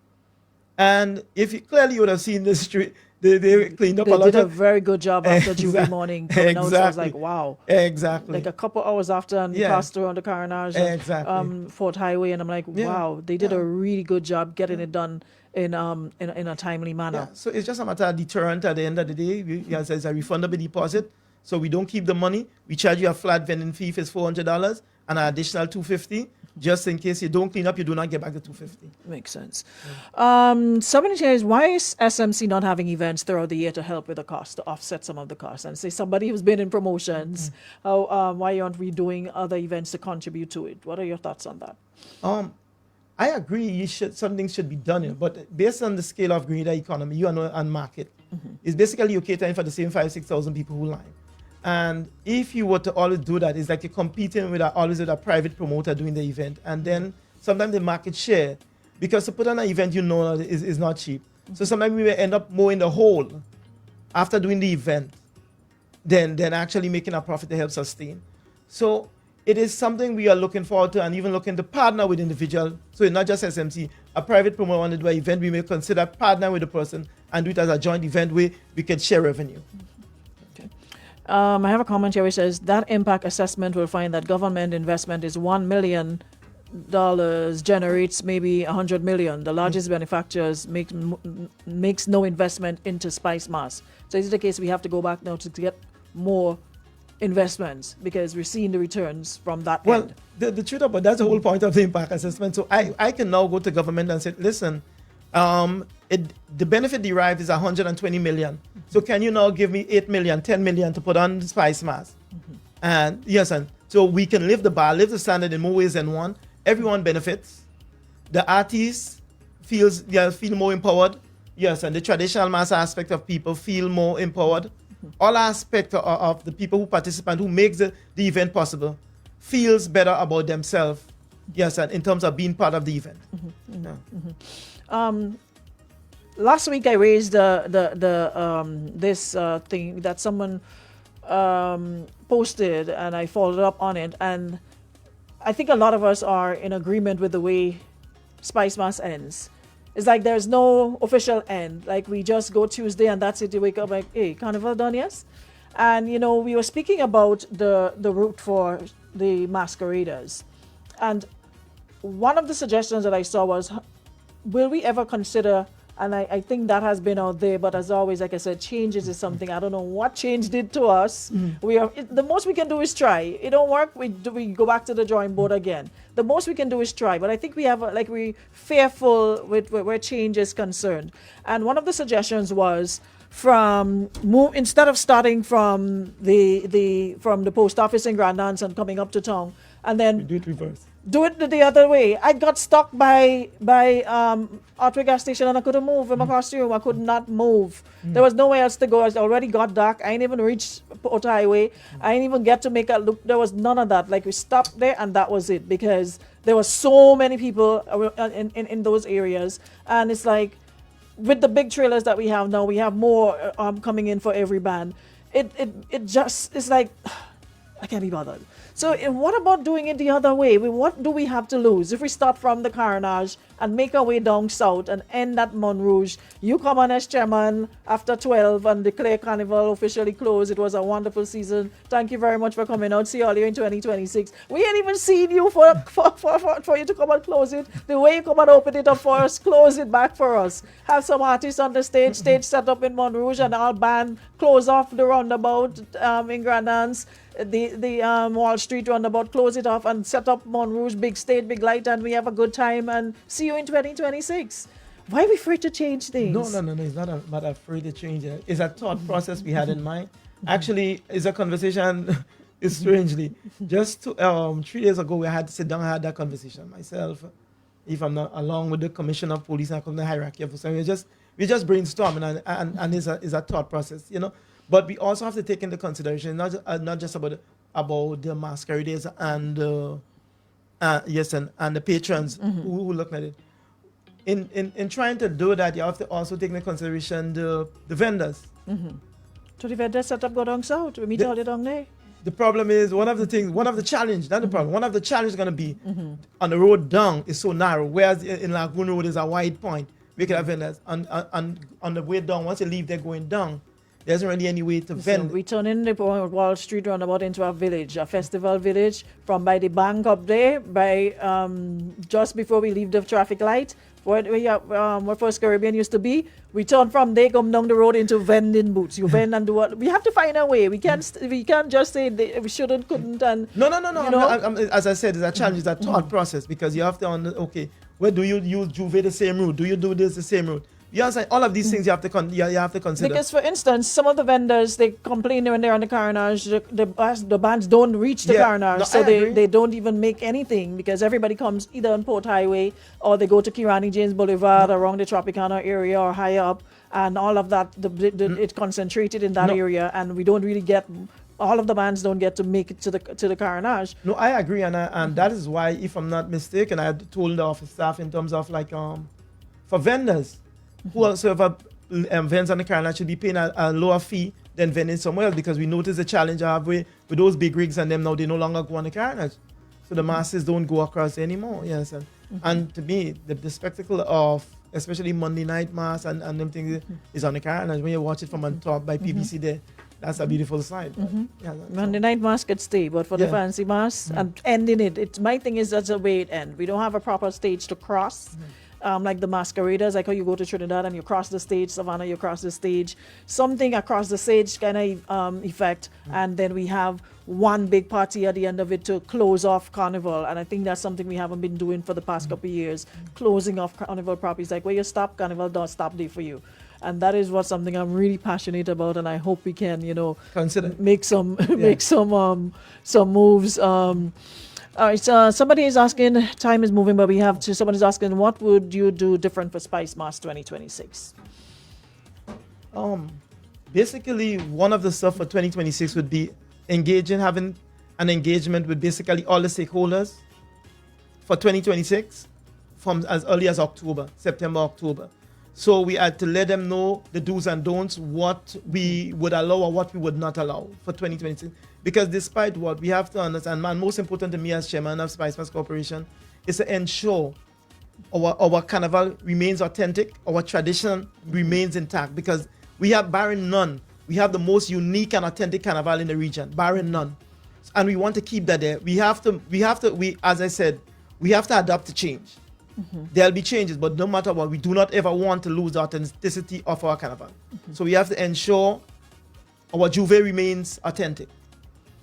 clearly you would have seen the street. They cleaned up a lot. They did a very good job after Jubilee morning. Exactly. So I was like, wow. Exactly. Like a couple hours after and passed around the Carnage and Fort Highway, and I'm like, wow, they did a really good job getting it done in a timely manner. Yeah. So it's just a matter of deterrent at the end of the day. It's a refundable deposit. So we don't keep the money. We charge you a flat vending fee if it's $400 and an additional $250. Just in case you don't clean up, you do not get back the $250. Makes sense. Somebody says, why is SMC not having events throughout the year to help with the cost, to offset some of the costs? And say somebody who's been in promotions, why aren't we doing other events to contribute to it? What are your thoughts on that? I agree. Something should be done, but based on the scale of Grenada economy, and market, it's basically you're catering for the same 5,000-6,000 people who line. And if you were to always do that, it's like you're competing always with a private promoter doing the event. And then sometimes the market share, because to put on an event, is not cheap. So sometimes we may end up more in the hole after doing the event than actually making a profit to help sustain. So it is something we are looking forward to, and even looking to partner with individual. So it's not just SMC. A private promoter want to do an event, we may consider partnering with the person and do it as a joint event where we can share revenue. I have a comment here which says that impact assessment will find that government investment is $1 million generates maybe 100 million. The largest benefactors makes no investment into SpiceMas. So is it the case we have to go back now to get more investments because we're seeing the returns from that end? The truth about that's the whole point of the impact assessment. So I can now go to government and say, listen, the benefit derived is 120 million. So can you now give me 8 million, 10 million to put on SpiceMas? And so we can lift the standard in more ways than one. Everyone benefits. The artists feel more empowered. Yes, and the traditional mass aspect of people feel more empowered. All aspects of the people who participate, who makes the event possible, feels better about themselves. Yes, and in terms of being part of the event. Last week I raised this thing that someone posted, and I followed up on it, and I think a lot of us are in agreement with the way SpiceMas ends. It's like there's no official end. Like we just go Tuesday and that's it. You wake up like, hey, carnival done, yes? And you know, we were speaking about the route for the masqueraders. And one of the suggestions that I saw was, will we ever consider, and I think that has been out there, but as always, like I said, changes is something. I don't know what change did to us. The most we can do is try. It don't work, we go back to the drawing board again. The most we can do is try. But I think we have we're fearful with where change is concerned. And one of the suggestions was instead of starting from the post office in Grenada and coming up to town, and then do it reverse. Do it the other way. I got stuck by Otway gas station and I couldn't move in my costume. I could not move. There was nowhere else to go. It already got dark. I ain't even reached Port Highway. I didn't even get to make a look. There was none of that. Like we stopped there and that was it, because there were so many people in those areas. And it's like, with the big trailers that we have now, we have more coming in for every band. It just, it's like, I can't be bothered. So what about doing it the other way? What do we have to lose? If we start from the Carnage and make our way down south and end at Montrouge, you come on as chairman after 12 and declare Carnival officially closed. It was a wonderful season. Thank you very much for coming out. See all you in 2026. We ain't even seen you for you to come and close it. The way you come and open it up for us, close it back for us. Have some artists on the stage set up in Montrouge, and our band close off the roundabout in Grenada. The Wall Street roundabout, close it off and set up Montrouge, big stage, big light, and we have a good time and see you in 2026. Why are we afraid to change things? No. It's not about afraid to change it. It's a thought process we had in mind. Actually, it's a conversation, strangely. Just 3 days ago, we had to sit down and had that conversation myself. If I'm not along with the commissioner of police and the hierarchy of so we're just brainstorming and it's a thought process, you know. But we also have to take into consideration not just about the masqueraders and the patrons who look at it. In trying to do that, you have to also take into consideration the vendors. So the vendors set up go down south. We meet all the down there. The problem is one of the challenge is going to be on the road down is so narrow, whereas in Lagoon Road is a wide point. We can have vendors on the way down. Once you leave, they're going down. There isn't really any way to vend. So we turn in the Wall Street roundabout into a village, a festival village, from by the bank up there, by just before we leave the traffic light, where First Caribbean used to be. We turn from there, come down the road into vending booths. You vend and do what? We have to find a way. We can't just say we shouldn't, couldn't, and no. You know? As I said, it's a challenge. It's a thought process, because you have to where do you use Juve the same route? Do you do this the same route? You understand? All of these things you have to consider. Because, for instance, some of the vendors, they complain when they're on the Carnage, the bands don't reach the Carnage, so they don't even make anything, because everybody comes either on Port Highway or they go to Kirani James Boulevard around the Tropicana area or higher up, and all of that, it's concentrated in that area, and we don't really get... All of the bands don't get to make it to the Carnage. No, I agree, and that is why, if I'm not mistaken, I had told the office staff in terms of for vendors, whoever vends on the Carnage should be paying a lower fee than vending somewhere else, because we notice the challenge I have with those big rigs and them now, they no longer go on the Carnage. So the masses don't go across anymore. Yes, and to me, the spectacle of especially Monday night mass and them things is on the Carnage. When you watch it from on top by PBC there, that's a beautiful sight. Monday night mass could stay, but for the fancy mass and ending it, my thing is that's the way it ends. We don't have a proper stage to cross. Like the masqueraders, like how you go to Trinidad and you cross the stage, Savannah, you cross the stage, something across the stage kind of effect, and then we have one big party at the end of it to close off Carnival, and I think that's something we haven't been doing for the past couple of years, closing off Carnival properties, like where you stop, Carnival don't stop there for you. And that is something I'm really passionate about, and I hope we can, consider make some moves. All right, so somebody is asking, time is moving, but somebody's asking, what would you do different for SpiceMas 2026? Basically, one of the stuff for 2026 would be having an engagement with basically all the stakeholders for 2026 from as early as September, October. So we had to let them know the do's and don'ts, what we would allow or what we would not allow for 2026. Because despite what we have to understand, man, most important to me as chairman of SpiceMas Corporation is to ensure our carnival remains authentic, our tradition remains intact. Because we have, barring none, we have the most unique and authentic carnival in the region, barring none. And we want to keep that there. As I said, we have to adapt to change. There'll be changes, but no matter what, we do not ever want to lose the authenticity of our carnival. So we have to ensure our Juve remains authentic.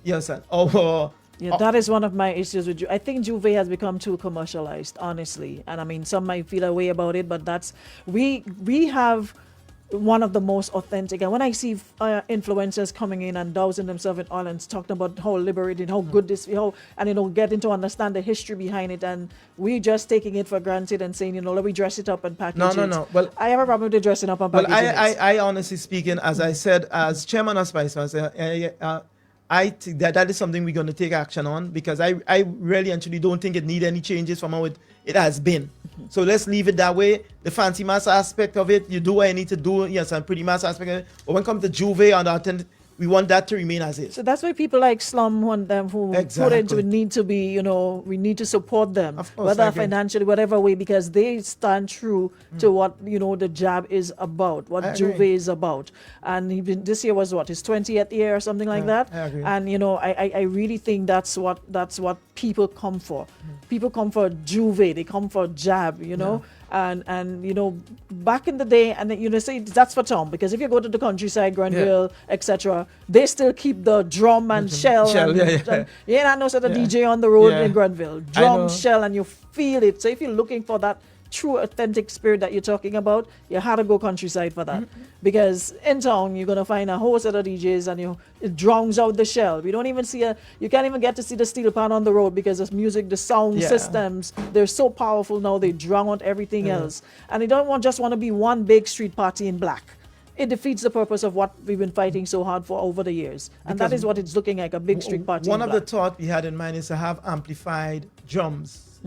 Yes, sir. That is one of my issues with Juve. I think Juve has become too commercialized, honestly. And I mean, some might feel a way about it, but we have one of the most authentic. And when I see influencers coming in and dousing themselves in oil and talking about how liberating, how good this, getting to understand the history behind it, and we just taking it for granted and saying, let me dress it up and package it. No. Well, I have a problem with the dressing up and packaging it. I honestly speaking, as I said, as chairman of SpiceMas, I think that is something we're going to take action on, because I really and truly don't think it need any changes from how it has been. So let's leave it that way. The fancy mass aspect of it, you do what you need to do. Yes, and pretty mass aspect of it. But when it comes to Juve and authentic, we want that to remain as is. So that's why people like Slum want them who put into it need to be, we need to support them, of course, whether financially, whatever way, because they stand true to what, the job is about, what Juve is about. And this year was his 20th year or something like that. I agree. And, I really think that's what people come for. People come for Juve, they come for jab, And back in the day, and say that's for Tom, because if you go to the countryside, Grenville, etc., they still keep the drum and shell. I know the DJ on the road in Grenville, drum, shell, and you feel it. So if you're looking for that true authentic spirit that you're talking about, you had to go countryside for that. Because in town you're gonna find a whole set of DJs and it drowns out the shell. We don't even you can't even get to see the steel pan on the road, because the music, the sound systems, they're so powerful now, they drown out everything else. And they don't just want to be one big street party in black. It defeats the purpose of what we've been fighting so hard for over the years. And that is what it's looking like, a big street party. One of the thoughts we had in mind is to have amplified drums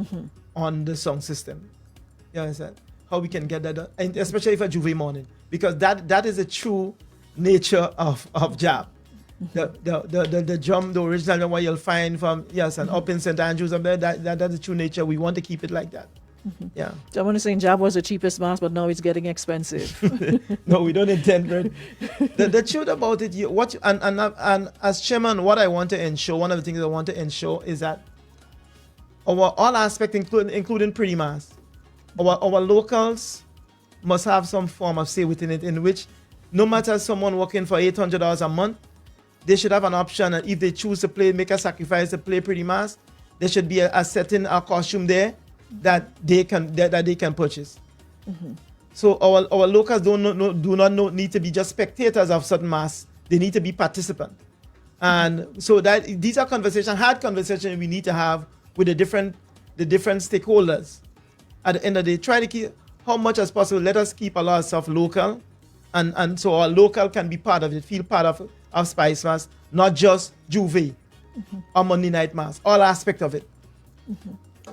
on the sound system. You understand? How we can get that done, and especially for Juve morning, because that is the true nature of jab. The drum, the original one you'll find from up in St. Andrews up there, that's the true nature. We want to keep it like that. Yeah. So I want to say jab was the cheapest mask, but now it's getting expensive. No, we don't intend it. The truth about it, and as chairman, what I want to ensure, one of the things I want to ensure is that all aspects, including pretty mass, our locals must have some form of say within it, in which no matter someone working for $800 a month, they should have an option, and if they choose to make a sacrifice to play pretty mass, there should be a certain costume there that they can purchase. So our locals do not need to be just spectators of certain mass; they need to be participants. And so that these are hard conversations we need to have with the different stakeholders. At the end of the day, try to keep how much as possible. Let us keep a lot of stuff local, and so our local can be part of it, feel part of SpiceMas, not just Juve or Monday Night Mass, all aspect of it.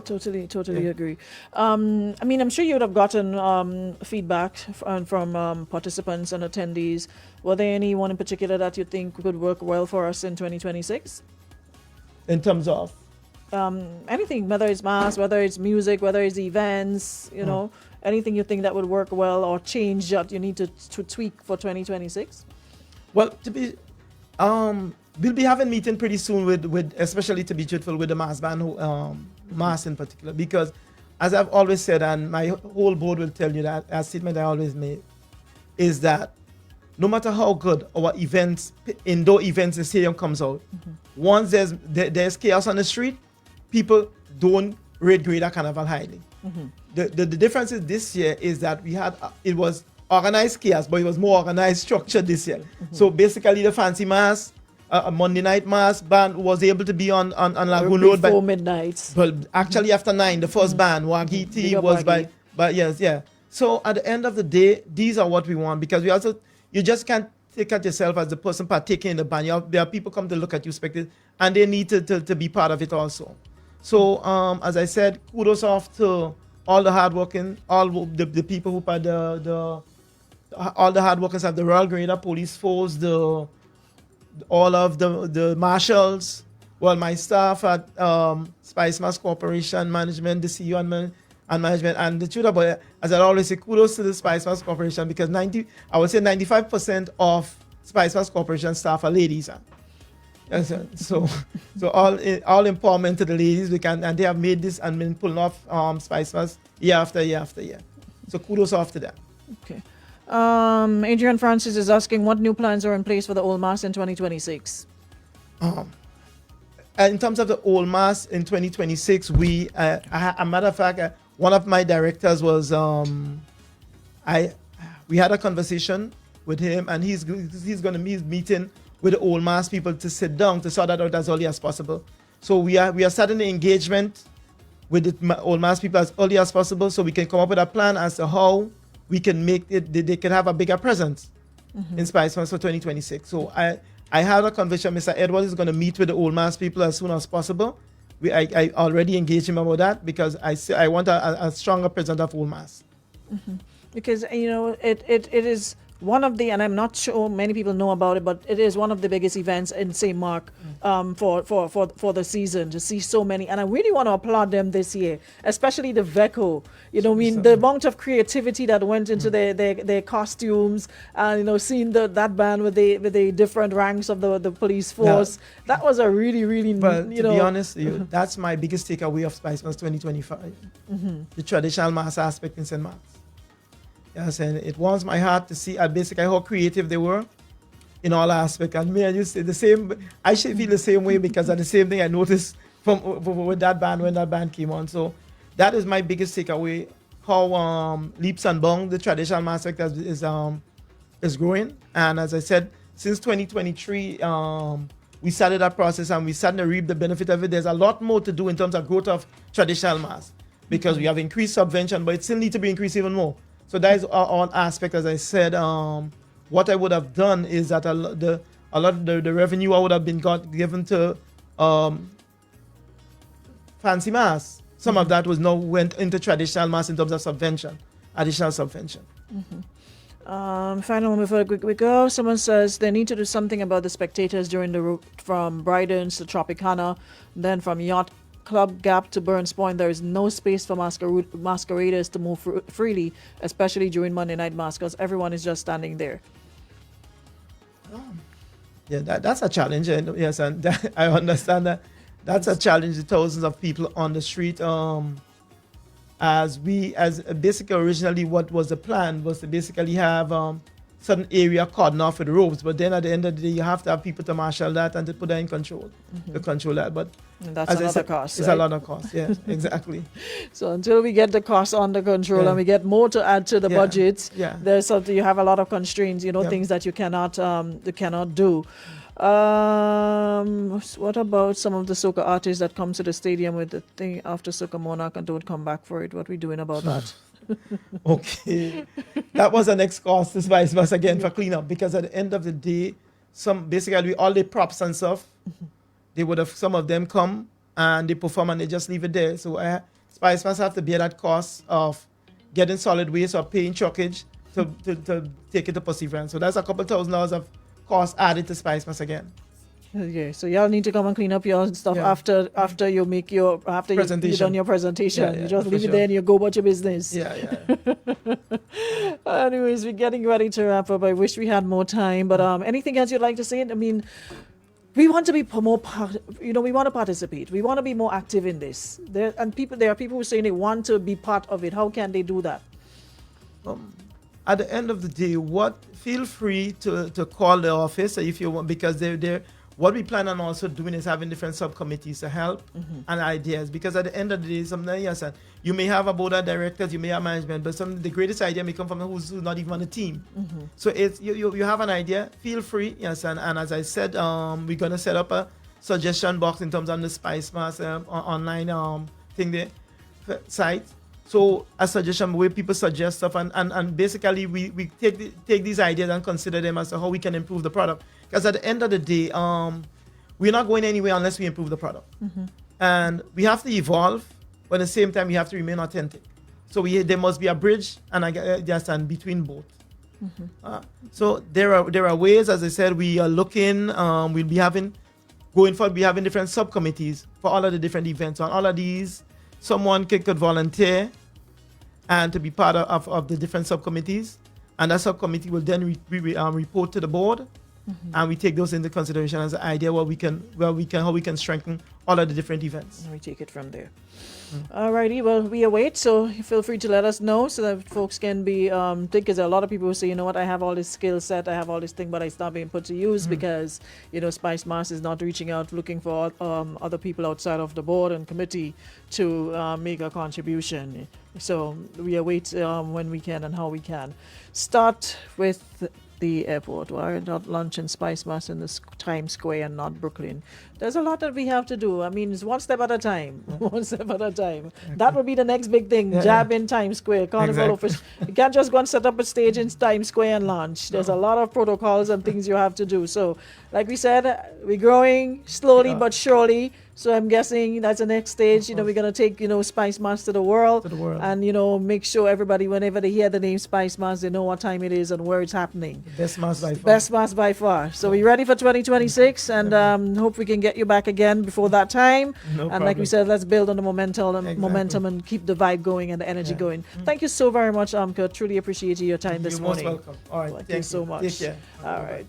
Totally agree. I'm sure you would have gotten feedback from participants and attendees. Were there anyone in particular that you think could work well for us in 2026? In terms of? Anything, whether it's mass, whether it's music, whether it's events, anything you think that would work well or change that you need to tweak for 2026? Well, we'll be having meeting pretty soon with especially, to be truthful, with the mass band, mass in particular, because as I've always said, and my whole board will tell you that, a statement I always make is that no matter how good our events, indoor events, the stadium comes out, once there's chaos on the street, people don't rate Grenada Carnival highly. The difference is this year is that it was organized chaos, but it was more organized structure this year. So basically the fancy mass, Monday night mass band was able to be on Lagoon Road before midnight. But actually after 9, the first band, Wagiti, was by So at the end of the day, these are what we want, because you just can't take at yourself as the person partaking in the band. There are people come to look at you, spectators, and they need to be part of it also. So as I said, kudos off to all the hardworking, all the people who are all the hard workers of the Royal Grenada Police Force, all of the marshals, well, my staff at SpiceMas Corporation Management, the CEO and management, and the truth about it, as I always say, kudos to the SpiceMas Corporation, because 95% of SpiceMas Corporation staff are ladies. So all empowerment to the ladies, and they have made this and been pulling off SpiceMas year after year after year. So kudos off to them. Okay. Adrian Francis is asking what new plans are in place for the old mass in 2026. In terms of the old mass in 2026, we, a matter of fact, one of my directors was, we had a conversation with him, and he's going to be meeting with the old mass people to sit down to sort that out as early as possible. So we are starting the engagement with the old mass people as early as possible, so we can come up with a plan as to how we can make it, they can have a bigger presence in SpiceMas for 2026. So I had a conversation. Mr. Edwards is going to meet with the old mass people as soon as possible. I already engaged him about that, because I want a stronger presence of old mass. Because, it is one of the, and I'm not sure many people know about it, but it is one of the biggest events in St. Mark for the season, to see so many. And I really want to applaud them this year, especially the VECO. The amount of creativity that went into their costumes, and, seeing that band with the different ranks of the police force. Yeah. That was a really, really, but to be honest, that's my biggest takeaway of SpiceMas 2025. The traditional mass aspect in St. Mark's. Yes, and it warms my heart to see basically how creative they were in all aspects. And me, I just say the same. I should feel the same way, because of the same thing I noticed with that band when that band came on. So that is my biggest takeaway. How leaps and bounds the traditional aspect is growing. And as I said, since 2023, we started that process, and we started to reap the benefit of it. There's a lot more to do in terms of growth of traditional mass, because we have increased subvention, but it still needs to be increased even more. So that is one aspect. As I said, what I would have done is that a lot of the revenue I would have been given to fancy mass. Some of that went into traditional mass in terms of subvention, additional subvention. Final one before we go. Someone says they need to do something about the spectators during the route from Brydens to Tropicana, then from Yacht Club Gap to Burns Point. There is no space for masqueraders to move freely, especially during Monday night mass, because everyone is just standing there. Yeah, that's a challenge. And yes, and I understand that. That's a challenge to thousands of people on the street. As basically originally what was the plan was to basically have certain area cordoned off with ropes, but then at the end of the day you have to have people to marshal that and to put that in control, to control that. But that's another cost. It's a lot of cost. Yeah, exactly. So until we get the costs under control and we get more to add to the budgets, there's something, you have a lot of constraints. Things that you cannot do. What about some of the soca artists that come to the stadium with the thing after Soca Monarch and don't come back for it? What are we doing about that? Okay, that was the next cost to SpiceMas again for cleanup, because at the end of the day, basically all the props and stuff, some of them come and they perform and they just leave it there. So SpiceMas have to bear that cost of getting solid waste or paying truckage to take it to Perseverance. So that's a couple $1,000 of cost added to SpiceMas again. Okay, so y'all need to come and clean up your stuff after you make your you've done your presentation. You just leave it there and you go about your business. Anyways, we're getting ready to wrap up. I wish we had more time, but anything else you'd like to say? I mean, we want to be more we want to participate. We want to be more active in this. There are people who are saying they want to be part of it. How can they do that? At the end of the day, feel free to call the office if you want, because what we plan on also doing is having different subcommittees to help and ideas, because at the end of the day, sometimes you may have a board of directors, you may have management, but the greatest idea may come from who's not even on the team. So it's you have an idea, feel free, and as I said, we're gonna set up a suggestion box in terms of the SpiceMas online thing there site. So a suggestion where people suggest stuff, and basically we take these ideas and consider them as to how we can improve the product. Because at the end of the day, we're not going anywhere unless we improve the product. And we have to evolve, but at the same time we have to remain authentic. So there must be a bridge and and between both. So there are ways, as I said, we are looking. We'll be having different subcommittees for all of the different events. On all of these, someone could volunteer and to be part of the different subcommittees, and that subcommittee will then report to the board, and we take those into consideration as an idea how we can strengthen all of the different events. And we take it from there. Alrighty, well, we await, so feel free to let us know so that folks can be because a lot of people say, you know what, I have all this skill set, I have all this thing, but it's not being put to use because, you know, SpiceMas is not reaching out looking for other people outside of the board and committee to make a contribution. So we await when we can and how we can. Start with the airport. Why not launch in SpiceMas in the Times Square and not Brooklyn? There's a lot that we have to do. I mean, it's one step at a time. One step at a time. That would be the next big thing. Jab in Times Square. Carnival office. You can't just go and set up a stage in Times Square and launch. There's a lot of protocols and things you have to do. So, like we said, we're growing slowly but surely. So I'm guessing that's the next stage. You know, we're going to take, you know, SpiceMas to the world. And, you know, make sure everybody, whenever they hear the name SpiceMas, they know what time it is and where it's happening. Best Mas by far. Best Mas by far. So we're ready for 2026 and hope we can get you back again before that time. No and like we said, let's build on the momentum and keep the vibe going and the energy going. Thank you so very much, Kurt. Truly appreciate your time this morning. You're most welcome. All right. Thank you so much. Take care. All right.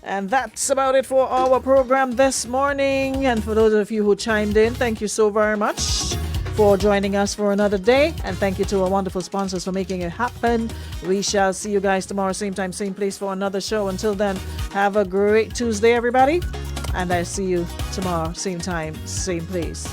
And that's about it for our program this morning. And for those of you who chimed in, thank you so very much for joining us for another day. And thank you to our wonderful sponsors for making it happen. We shall see you guys tomorrow, same time, same place for another show. Until then, have a great Tuesday, everybody. And I see you tomorrow, same time, same place.